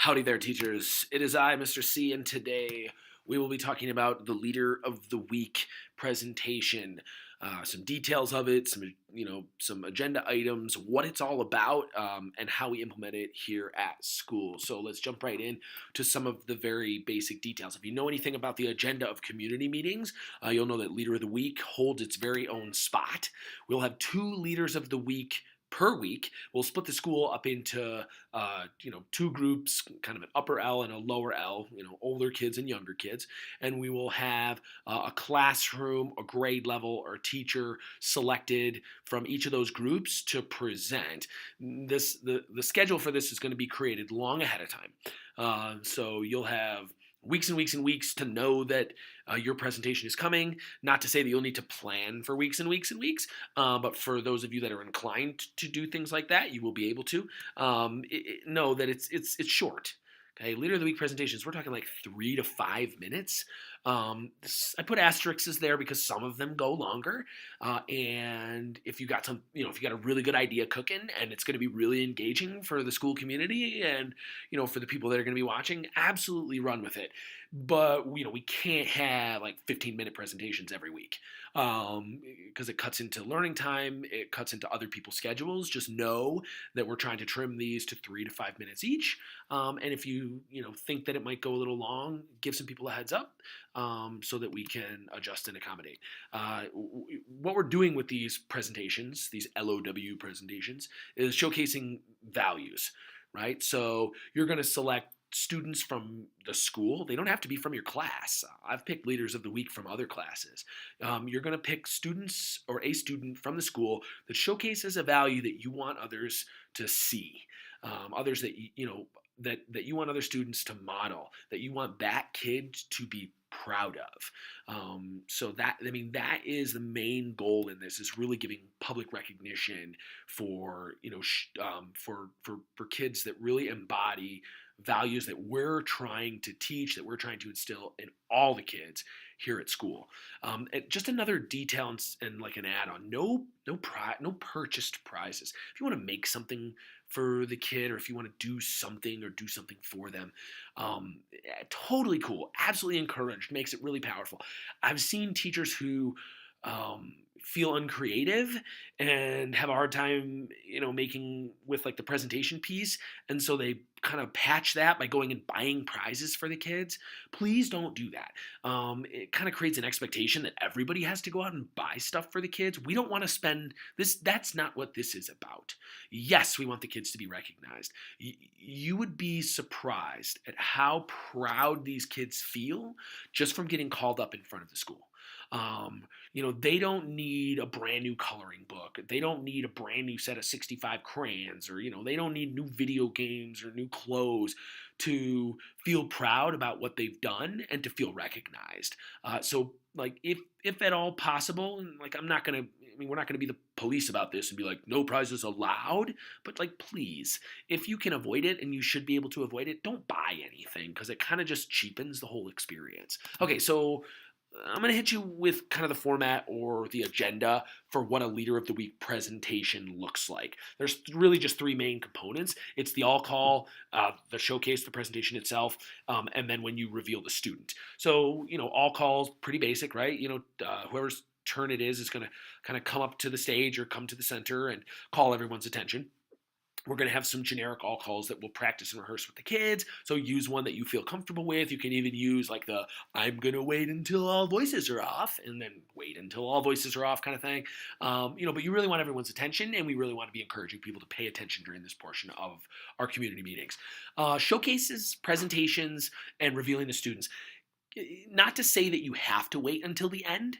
Howdy there, teachers. It is I, Mr. C, and today we will be talking about the Leader of the Week presentation. Some details of it, some agenda items, what it's all about, and how we implement it here at school. So let's jump right in to some of the very basic details. If you know anything about the agenda of community meetings, you'll know that Leader of the Week holds its very own spot. We'll have 2 Leaders of the Week per week. We'll split the school up into 2 groups, kind of an upper L and a lower L, older kids and younger kids, and we will have a classroom, a grade level, or a teacher selected from each of those groups to present. The schedule for this is going to be created long ahead of time, so you'll have weeks and weeks and weeks to know that your presentation is coming. Not to say that you'll need to plan for weeks and weeks and weeks, but for those of you that are inclined to do things like that, you will be able to know that it's short. Okay, Leader of the Week presentations, we're talking like 3 to 5 minutes. I put asterisks there because some of them go longer. And if you got if you got a really good idea cooking and it's going to be really engaging for the school community and, for the people that are going to be watching, absolutely run with it. But, we can't have like 15-minute presentations every week because it cuts into learning time. It cuts into other people's schedules. Just know that we're trying to trim these to 3 to 5 minutes each. And if you think that it might go a little long, give some people a heads up so that we can adjust and accommodate. What we're doing with these presentations, these LOW presentations, is showcasing values, right? So you're going to select students from the school. They don't have to be from your class. I've picked Leaders of the Week from other classes. You're going to pick students or a student from the school that showcases a value that you want others to see, others that that you want other students to model, that you want that kid to be proud of. So that is the main goal in this, is really giving public recognition for for kids that really embody values that we're trying to teach, that we're trying to instill in all the kids here at school. And just another detail and like an add-on: no purchased prizes. If you want to make something for the kid, or if you want to do something for them, totally cool, absolutely encouraged, makes it really powerful. I've seen teachers who feel uncreative and have a hard time, making with like the presentation piece, and so they kind of patch that by going and buying prizes for the kids. Please don't do that. It kind of creates an expectation that everybody has to go out and buy stuff for the kids. We don't want to spend this. That's not what this is about. Yes, we want the kids to be recognized. You would be surprised at how proud these kids feel just from getting called up in front of the school. They don't need a brand new coloring book. They don't need a brand new set of 65 crayons, or, they don't need new video games or new clothes to feel proud about what they've done and to feel recognized. So like if at all possible, and like we're not going to be the police about this and be like, no prizes allowed, but like, please, if you can avoid it, and you should be able to avoid it, don't buy anything, because it kind of just cheapens the whole experience. Okay, so I'm going to hit you with kind of the format or the agenda for what a Leader of the Week presentation looks like. There's really just 3 main components. It's the all call, the showcase, the presentation itself, and then when you reveal the student. So, all calls, pretty basic, right? Whoever's turn it is going to kind of come up to the stage or come to the center and call everyone's attention. We're going to have some generic all calls that we'll practice and rehearse with the kids. So use one that you feel comfortable with. You can even use like the I'm going to wait until all voices are off, and then wait until all voices are off kind of thing. But you really want everyone's attention, and we really want to be encouraging people to pay attention during this portion of our community meetings. Showcases, presentations, and revealing the students. Not to say that you have to wait until the end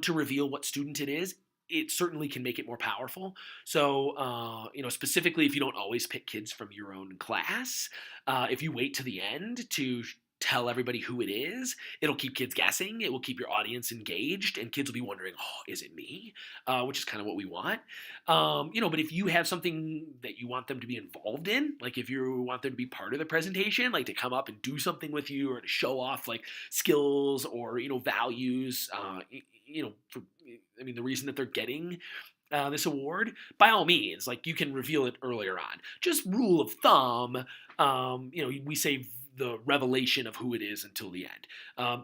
to reveal what student it is. It certainly can make it more powerful. So, specifically if you don't always pick kids from your own class, if you wait to the end to tell everybody who it is, it'll keep kids guessing. It will keep your audience engaged, and kids will be wondering, oh, is it me? Which is kind of what we want. But if you have something that you want them to be involved in, like if you want them to be part of the presentation, like to come up and do something with you, or to show off like skills or, values, the reason that they're getting this award, by all means, like you can reveal it earlier on. Just rule of thumb, we save the revelation of who it is until the end.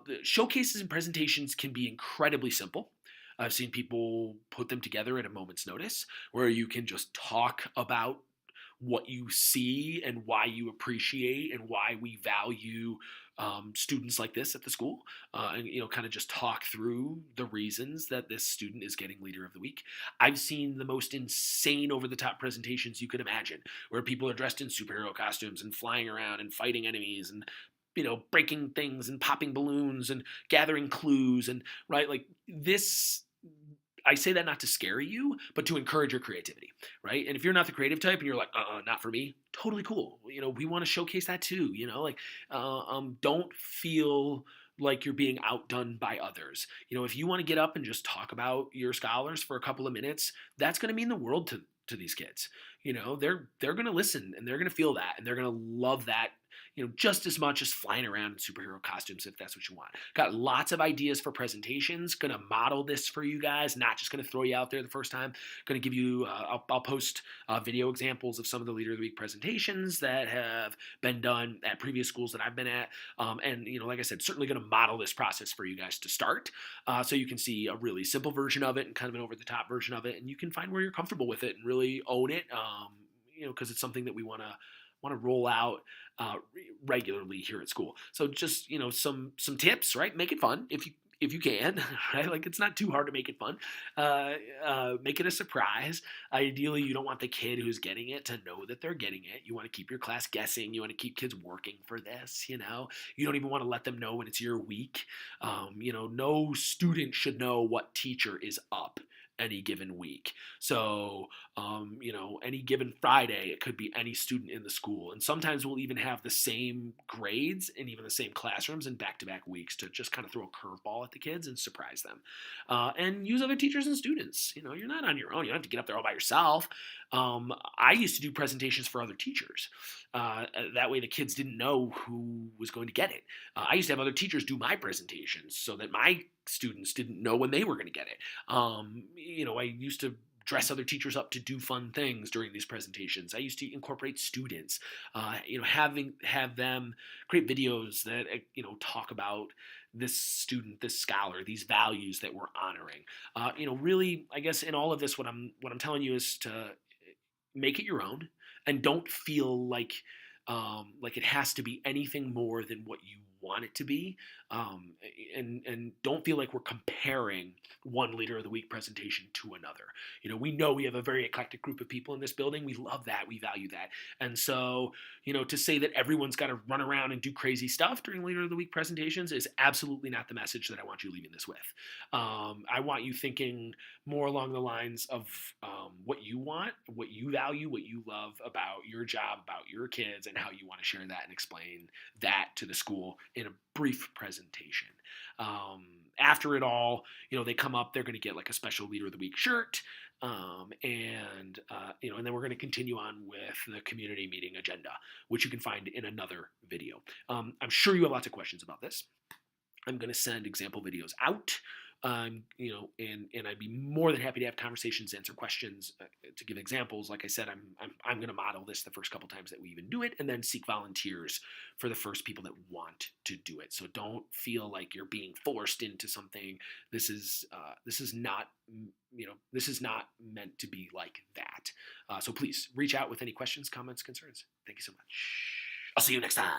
The showcases and presentations can be incredibly simple. I've seen people put them together at a moment's notice where you can just talk about what you see and why you appreciate and why we value students like this at the school, and kind of just talk through the reasons that this student is getting leader of the week. I've seen the most insane over the top presentations you could imagine, where people are dressed in superhero costumes and flying around and fighting enemies and breaking things and popping balloons and gathering clues, and right, like this. I say that not to scare you, but to encourage your creativity, right? And if you're not the creative type and you're like, not for me, totally cool. We want to showcase that too. Don't feel like you're being outdone by others. If you want to get up and just talk about your scholars for a couple of minutes, that's going to mean the world to these kids. They're going to listen and they're going to feel that and they're going to love that. Just as much as flying around in superhero costumes, if that's what you want. Got lots of ideas for presentations. Going to model this for you guys, not just going to throw you out there the first time. Going to give you, I'll post video examples of some of the Leader of the Week presentations that have been done at previous schools that I've been at. And, like I said, certainly going to model this process for you guys to start. So you can see a really simple version of it and kind of an over-the-top version of it. And you can find where you're comfortable with it and really own it, because it's something that we want to roll out regularly here at school. So just some tips, right? Make it fun if you can, right? Like it's not too hard to make it fun. Make it a surprise. Ideally, you don't want the kid who's getting it to know that they're getting it. You want to keep your class guessing. You want to keep kids working for this. You don't even want to let them know when it's your week. No student should know what teacher is up any given week. So, any given Friday, it could be any student in the school. And sometimes we'll even have the same grades and even the same classrooms in back-to-back weeks to just kind of throw a curveball at the kids and surprise them. And use other teachers and students. You're not on your own. You don't have to get up there all by yourself. I used to do presentations for other teachers. That way the kids didn't know who was going to get it. I used to have other teachers do my presentations so that my students didn't know when they were going to get it. I used to dress other teachers up to do fun things during these presentations. I used to incorporate students, have them create videos that talk about this student, this scholar, these values that we're honoring. Really, I guess in all of this, what I'm telling you is to make it your own, and don't feel like it has to be anything more than what you want it to be, and don't feel like we're comparing one Leader of the Week presentation to another. We know we have a very eclectic group of people in this building. We love that. We value that. And so, to say that everyone's got to run around and do crazy stuff during Leader of the Week presentations is absolutely not the message that I want you leaving this with. I want you thinking more along the lines of what you want, what you value, what you love about your job, about your kids, and how you want to share that and explain that to the school in a brief presentation. After it all, they come up, they're going to get like a special Leader of the Week shirt, and then we're going to continue on with the community meeting agenda, which you can find in another video. I'm sure you have lots of questions about this. I'm going to send example videos out. And I'd be more than happy to have conversations, answer questions, to give examples. Like I said, I'm going to model this the first couple times that we even do it, and then seek volunteers for the first people that want to do it. So don't feel like you're being forced into something. This is not meant to be like that. So please reach out with any questions, comments, concerns. Thank you so much. I'll see you next time.